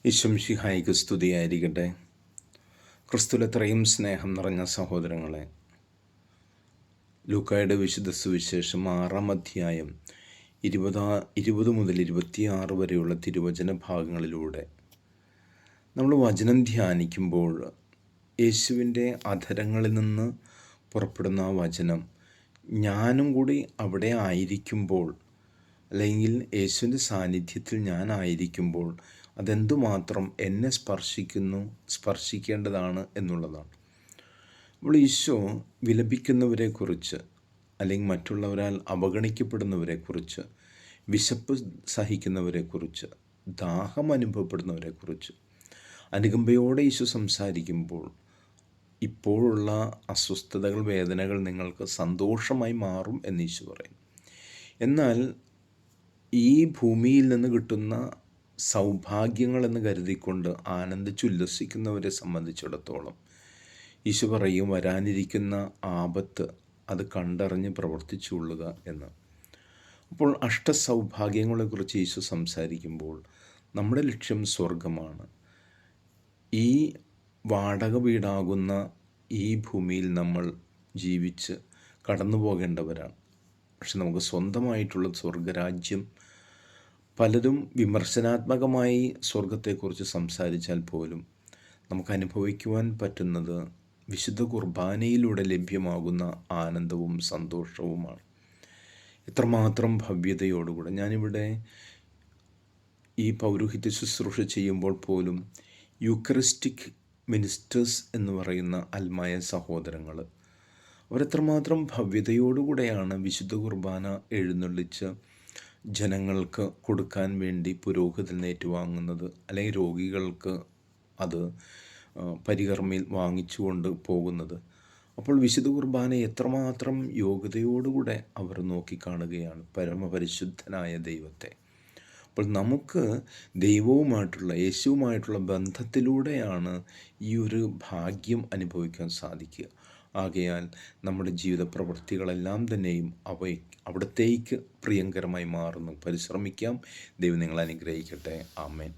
ഈശോമിശിഹായ്ക്ക് സ്തുതിയായിരിക്കട്ടെ. ക്രിസ്തുവിലത്രയും സ്നേഹം നിറഞ്ഞ സഹോദരങ്ങളെ, ലൂക്കായുടെ വിശുദ്ധ സുവിശേഷം 6-ാം അധ്യായം 20 മുതൽ 26 വരെയുള്ള തിരുവചന ഭാഗങ്ങളിലൂടെ നമ്മൾ വചനം ധ്യാനിക്കുമ്പോൾ യേശുവിൻ്റെ അധരങ്ങളിൽ നിന്ന് പുറപ്പെടുന്ന ആ വചനം ഞാനും കൂടി അവിടെ ആയിരിക്കുമ്പോൾ, അല്ലെങ്കിൽ യേശുവിൻ്റെ സാന്നിധ്യത്തിൽ ഞാനായിരിക്കുമ്പോൾ അതെന്തുമാത്രം എന്നെ സ്പർശിക്കേണ്ടതാണ് എന്നുള്ളതാണ്. അപ്പോൾ ഈശോ വിലപിക്കുന്നവരെക്കുറിച്ച്, അല്ലെങ്കിൽ മറ്റുള്ളവരാൽ അവഗണിക്കപ്പെടുന്നവരെക്കുറിച്ച്, വിശപ്പ് സഹിക്കുന്നവരെക്കുറിച്ച്, ദാഹം അനുഭവപ്പെടുന്നവരെക്കുറിച്ച് അനുകമ്പയോടെ ഈശോ സംസാരിക്കുമ്പോൾ ഇപ്പോഴുള്ള അസ്വസ്ഥതകൾ, വേദനകൾ നിങ്ങൾക്ക് സന്തോഷമായി മാറും എന്ന് ഈശോ പറയും. എന്നാൽ ഈ ഭൂമിയിൽ നിന്ന് കിട്ടുന്ന സൗഭാഗ്യങ്ങളെന്ന് കരുതിക്കൊണ്ട് ആനന്ദിച്ചുല്ലസിക്കുന്നവരെ സംബന്ധിച്ചിടത്തോളം ഈശോ പറയും, വരാനിരിക്കുന്ന ആപത്ത് അത് കണ്ടറിഞ്ഞ് പ്രവർത്തിച്ചുകൊള്ളുക എന്ന്. അപ്പോൾ അഷ്ടസൗഭാഗ്യങ്ങളെക്കുറിച്ച് ഈശോ സംസാരിക്കുമ്പോൾ നമ്മുടെ ലക്ഷ്യം സ്വർഗമാണ്. ഈ വാടക വീടാകുന്ന ഈ ഭൂമിയിൽ നമ്മൾ ജീവിച്ച് കടന്നു പോകേണ്ടവരാണ്. പക്ഷെ നമുക്ക് സ്വന്തമായിട്ടുള്ള സ്വർഗരാജ്യം, പലരും വിമർശനാത്മകമായി സ്വർഗത്തെക്കുറിച്ച് സംസാരിച്ചാൽ പോലും നമുക്ക് അനുഭവിക്കുവാൻ പറ്റുന്നത് വിശുദ്ധ കുർബാനയിലൂടെ ലഭ്യമാകുന്ന ആനന്ദവും സന്തോഷവുമാണ്. എത്രമാത്രം ഭവ്യതയോടുകൂടെ ഞാനിവിടെ ഈ പൗരോഹിത്യ ശുശ്രൂഷ ചെയ്യുമ്പോൾ പോലും യൂക്കറിസ്റ്റിക് മിനിസ്റ്റേഴ്സ് എന്ന് പറയുന്ന ആത്മായ സഹോദരങ്ങൾ, അവരെത്രമാത്രം ഭവ്യതയോടുകൂടെയാണ് വിശുദ്ധ കുർബാന എഴുന്നള്ളിച്ച് ജനങ്ങൾക്ക് കൊടുക്കാൻ വേണ്ടി പുരോഹിതൻ ഏറ്റുവാങ്ങുന്നത്, അല്ലെങ്കിൽ രോഗികൾക്ക് അത് പരികർമ്മയിൽ വാങ്ങിച്ചുകൊണ്ട് പോകുന്നത്. അപ്പോൾ വിശുദ്ധ കുർബാന എത്രമാത്രം യോഗ്യതയോടുകൂടെ അവർ നോക്കിക്കാണുകയാണ് പരമപരിശുദ്ധനായ ദൈവത്തെ. അപ്പോൾ നമുക്ക് ദൈവവുമായിട്ടുള്ള, യേശുവുമായിട്ടുള്ള ബന്ധത്തിലൂടെയാണ് ഈ ഒരു ഭാഗ്യം അനുഭവിക്കാൻ സാധിക്കുക. ആകയാൽ നമ്മുടെ ജീവിത പ്രവൃത്തികളെല്ലാം തന്നെയും അവിടത്തേക്ക് പ്രിയങ്കരമായി മാറുന്നു. പരിശ്രമിക്കാം. ദൈവം നിങ്ങളെ അനുഗ്രഹിക്കട്ടെ. ആമേൻ.